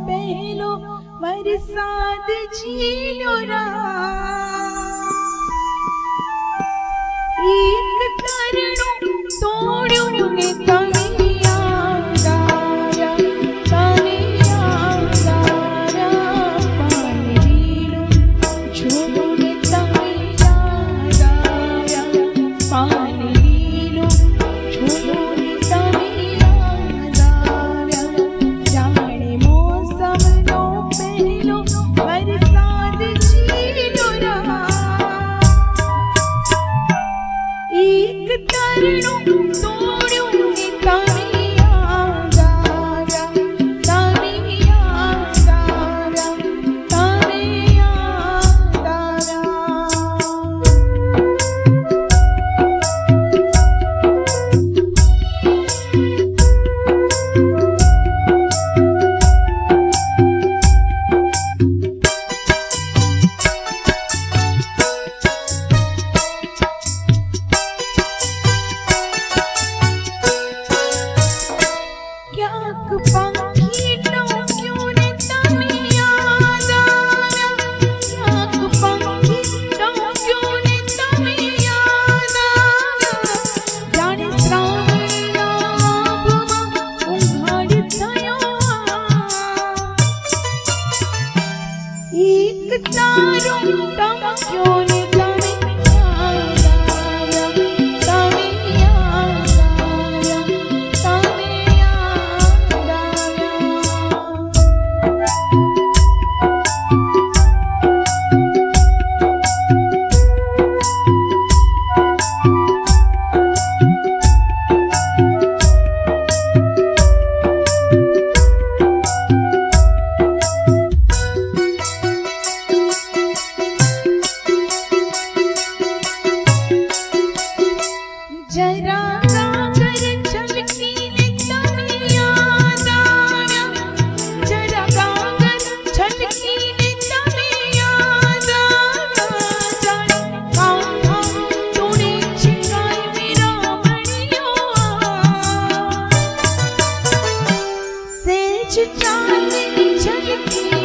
पहलो वरसाद झीलो रा एक तरણું તોડ્યું ને તમે યાદ આવ્યા તમે યાદ આવ્યા પાણીનું છોડું ને તમે યાદ આવ્યા પાણીનું છોડું ને તમે યાદ આવ્યા જાણે મોસમનો પહેલો વરસાદ ઝીલો રા एक तरણું તોડ્યું ને તમે યાદ આવ્યા તમે યાદ આવ્યા તમે યાદ આવ્યા ક્યાંક પાંખી ટોક્યું ને તમે યાદ આવ્યા ક્યાંક પાંખી ટોક્યું ને તમે યાદ આવ્યા જાણે શ્રાવણના આભમાં ઉઘાડ થયો એક તારો ટમક્યો ને તમે યાદ આવ્યા તમે યાદ આવ્યા તમે યાદ જરા ગાગર છલકીને તમે યાદ આવ્યા જરા ગાગર છલકીને તમે યાદ આવ્યા જાણે કાંઠા તોડે છે કાયમી રામણીઓ સેજ ચાંદની ઝલકી